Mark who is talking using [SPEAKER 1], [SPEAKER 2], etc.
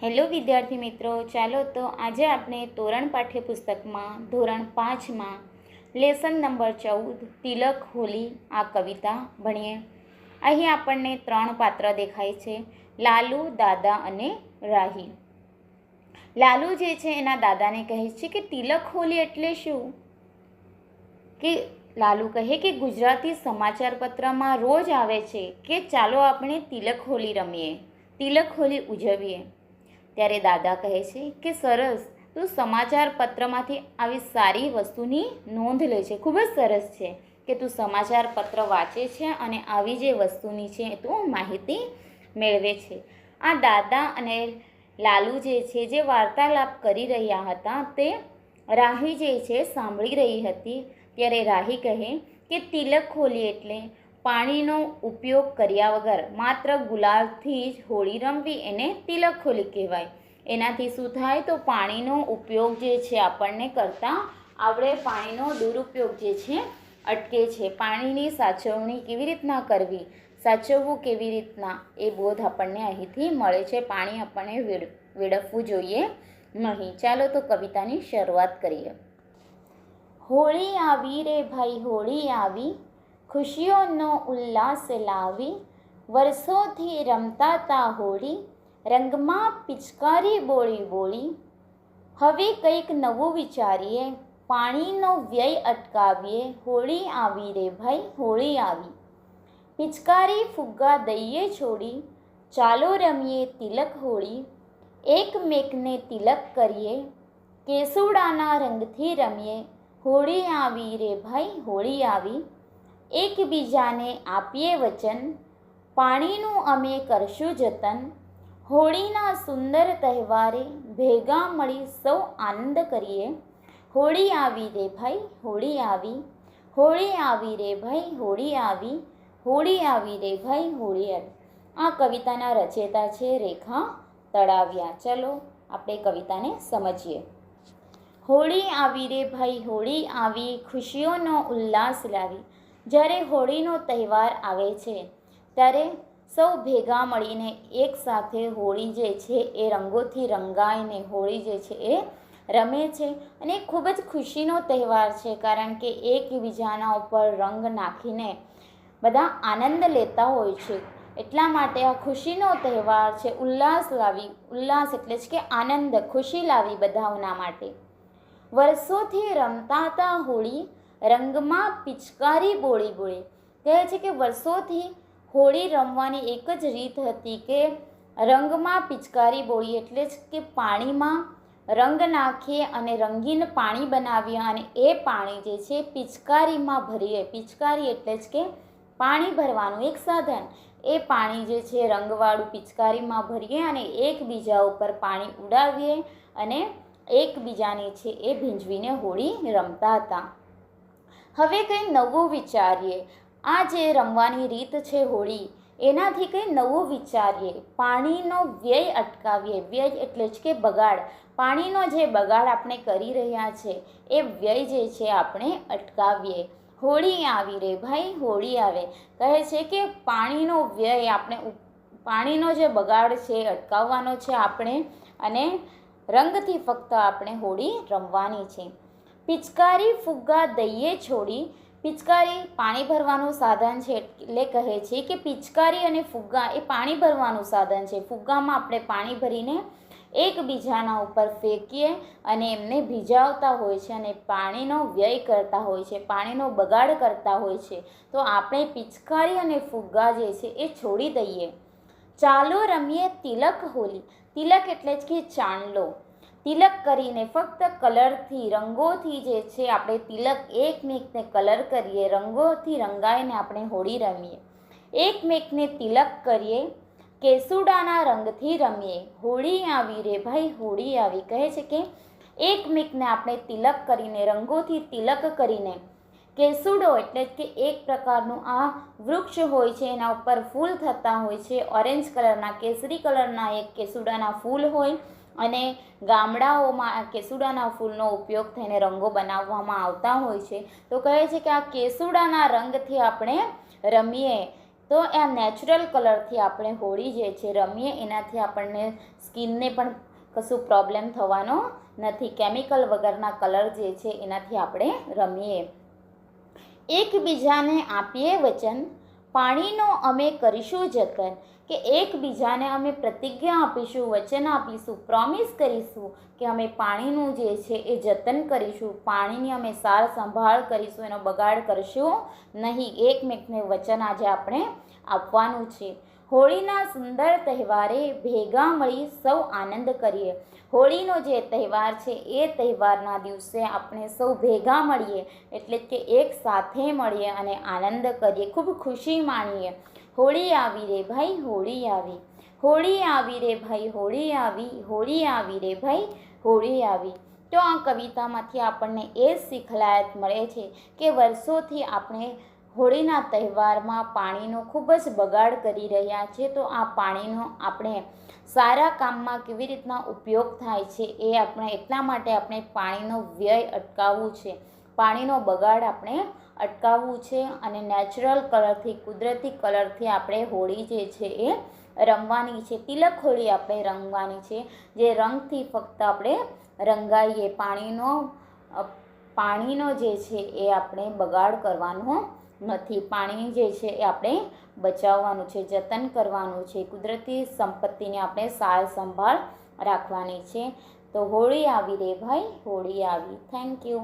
[SPEAKER 1] Hello વિદ્યાર્થી મિત્રો, ચાલો તો આજે આપણે તોરણ પાઠ્યપુસ્તકમાં ધોરણ 5માં લેસન નંબર 14 તિલક હોલી આ કવિતા ભણીએ. અહીં આપણને 3 પાત્ર દેખાય છે, લાલુ, દાદા અને રાહી. લાલુ જે છે એના દાદાને કહે છે કે તિલક હોલી એટલે શું? કે લાલુ કહે કે ગુજરાતી સમાચાર પત્રમાં રોજ આવે છે કે ચાલો આપણે તિલક હોલી રમીએ, તિલક હોલી ઉજવીએ. ત્યારે દાદા કહે છે કે સરસ, તું સમાચાર પત્રમાંથી આવી સારી વસ્તુની નોંધ લે છે. ખૂબ જ સરસ છે કે તું સમાચાર પત્ર વાંચે છે અને આવી જે વસ્તુની છે તું માહિતી મેળવે છે. આ દાદા અને લાલુ જે છે જે વાર્તાલાપ કરી રહ્યા હતા તે રાહી જે છે સાંભળી રહી હતી. ત્યારે રાહી કહે કે તિલક હોલી એટલે પાણીનો ઉપયોગ કર્યા વગર માત્ર ગુલાલથી જ હોળી રમવી, એને તિલક હોલી કહેવાય. એનાથી શું થાય તો પાણીનો ઉપયોગ જે છે આપણને કરતાં આવડે, પાણીનો દુરુપયોગ જે છે અટકે છે. પાણીની સાચવણી કેવી રીતના કરવી, સાચવવું કેવી રીતના, એ બોધ આપણને અહીંથી મળે છે. પાણી આપણને વેડફવું જોઈએ નહીં. ચાલો તો કવિતાની શરૂઆત કરીએ. હોળી આવી રે ભાઈ, હોળી આવી, ખુશીઓનો ઉલ્લાસ લાવી, વર્ષોથી રમતા તા હોળી, રંગમાં પિચકારી બોળી બોળી. હવે કંઈક નવું વિચારીએ, પાણીનો વ્યય અટકાવીએ, હોળી આવી રે ભાઈ, હોળી આવી. પિચકારી ફુગ્ગા દઈએ છોડી, ચાલો રમીએ તિલક હોળી, એકમેકને તિલક કરીએ, કેસુડાના રંગથી રમીએ, હોળી આવી રે ભાઈ, હોળી આવી. એકબીજાને આપીએ વચન, પાણીનું અમે કરશું જતન, હોળીના સુંદર તહેવારે ભેગા મળી સૌ આનંદ કરીએ, હોળી આવી રે ભાઈ, હોળી આવી. હોળી આવી રે ભાઈ, હોળી આવી, હોળી આવી રે ભાઈ, હોળી આવી. આ કવિતાના રચયિતા છે રેખા તળાવિયા. ચલો આપણે કવિતાને સમજીએ. હોળી આવી રે ભાઈ, હોળી આવી, ખુશીઓનો ઉલ્લાસ લાવી. જ્યારે હોળીનો તહેવાર આવે છે ત્યારે સૌ ભેગા મળીને એકસાથે હોળી જે છે એ રંગોથી રંગાઈને હોળી જે છે એ રમે છે. અને ખૂબ જ ખુશીનો તહેવાર છે, કારણ કે એકબીજાના ઉપર રંગ નાખીને બધા આનંદ લેતા હોય છે. એટલા માટે આ ખુશીનો તહેવાર છે. ઉલ્લાસ લાવી, ઉલ્લાસ એટલે જ કે આનંદ, ખુશી લાવી બધાઓના માટે. વર્ષોથી રમતા હતા હોળી, રંગમાં પિચકારી બોળી બોળી. કહે છે કે વર્ષોથી હોળી રમવાની એક જ રીત હતી કે રંગમાં પિચકારી બોળી, એટલે જ કે પાણીમાં રંગ નાખીએ અને રંગીન પાણી બનાવીએ અને એ પાણી જે છે પિચકારીમાં ભરીએ. પિચકારી એટલે જ કે પાણી ભરવાનું એક સાધન. એ પાણી જે છે રંગવાળું પિચકારીમાં ભરીએ અને એકબીજા ઉપર પાણી ઉડાવીએ અને એકબીજાને છે એ ભીંજવીને હોળી રમતા હતા. હવે કંઈ નવું વિચારીએ. આ જે રમવાની રીત છે હોળી, એનાથી કંઈ નવું વિચારીએ, પાણીનો વ્યય અટકાવીએ. વ્યય એટલે જ કે બગાડ. પાણીનો જે બગાડ આપણે કરી રહ્યા છે એ વ્યય જે છે આપણે અટકાવીએ. હોળી આવી રે ભાઈ, હોળી આવે. કહે છે કે પાણીનો વ્યય, આપણે પાણીનો જે બગાડ છે અટકાવવાનો છે આપણે, અને રંગથી ફક્ત આપણે હોળી રમવાની છે. પિચકારી ફુગ્ગા દઈએ છોડી. પિચકારી પાણી ભરવાનું સાધન છે, એટલે કહે છે કે પિચકારી અને ફુગ્ગા એ પાણી ભરવાનું સાધન છે. ફુગ્ગામાં આપણે પાણી ભરીને એકબીજાના ઉપર ફેંકીએ અને એમને ભીજાવતા હોય છે અને પાણીનો વ્યય કરતા હોય છે, પાણીનો બગાડ કરતા હોય છે. તો આપણે પિચકારી અને ફુગ્ગા જે છે એ છોડી દઈએ. ચાલો રમીએ તિલક હોલી. તિલક એટલે જ કે ચાંદલો. તિલક કરીને ફક્ત કલરથી, રંગોથી જે છે આપણે તિલક, એકમેકને કલર કરીએ, રંગોથી રંગાઈને આપણે હોળી રમીએ. એકમેકને તિલક કરીએ, કેસુડાના રંગથી રમીએ, હોળી આવી રે ભાઈ, હોળી આવી. કહે છે કે એકમેકને આપણે તિલક કરીને, રંગોથી તિલક કરીને, કેસુડો એટલે કે એક પ્રકારનું આ વૃક્ષ હોય છે, એના ઉપર ફૂલ થતા હોય છે. ઓરેન્જ કલરના, કેસરી કલરના એક કેસુડાના ફૂલ હોય અને ગામડાઓમાં કેસુડાના ફૂલનો ઉપયોગ થઈને રંગો બનાવવામાં આવતા હોય છે. તો કહે છે કે આ કેસુડાના રંગથી આપણે રમીએ તો આ નેચરલ કલરથી આપણે હોળી જે છે રમીએ એનાથી આપણને સ્કિનને પણ કશું પ્રોબ્લેમ થવાનો નથી. કેમિકલ વગરના કલર જે છે એનાથી આપણે રમીએ. એકબીજાને આપીએ વચન, પાણીનો અમે કરીશું જતન. કે એકબીજાને અમે પ્રતિજ્ઞા આપીશું, વચન આપીશું, પ્રોમિસ કરીશું કે અમે પાણીનું જે છે એ જતન કરીશું, પાણીની અમે સાર સંભાળ કરીશું, એનો બગાડ કરશું નહીં. એકમેકને વચન આજે આપણે આપવાનું છે. હોળીના સુંદર તહેવારે ભેગા મળી સૌ આનંદ કરીએ. હોળીનો જે તહેવાર છે એ તહેવારના દિવસે આપણે સૌ ભેગા મળીએ, એટલે કે એક સાથે મળીએ અને આનંદ કરીએ, ખૂબ ખુશી માણીએ. હોળી આવી રે ભાઈ હોળી આવી, હોળી આવી રે ભાઈ હોળી આવી, હોળી આવી રે ભાઈ હોળી આવી. તો આ કવિતામાંથી આપણને એ શીખલાયત મળે છે કે વર્ષોથી આપણે હોળીના તહેવારમાં પાણીનો ખૂબ જ બગાડ કરી રહ્યા છીએ. તો આ પાણીનો આપણે સારા કામમાં કેવી રીતના ઉપયોગ થાય છે એ આપણે એટલા માટે આપણે પાણીનો વ્યય અટકાવવું છે, પાણીનો બગાડ આપણે અટકાવવું છે. અને નેચરલ કલરથી, કુદરતી કલરથી આપણે હોળી જે છે એ રમવાની છે. તિલક હોળી આપણે રમવાની છે, જે રંગથી ફક્ત આપણે રંગાઈએ. પાણીનો જે છે એ આપણે બગાડ કરવાનો નથી. પાણી જે છે એ આપણે બચાવવાનું છે, જતન કરવાનું છે. કુદરતી સંપત્તિને આપણે સાર સંભાળ રાખવાની છે. તો હોળી આવી રે ભાઈ હોળી આવી. Thank you.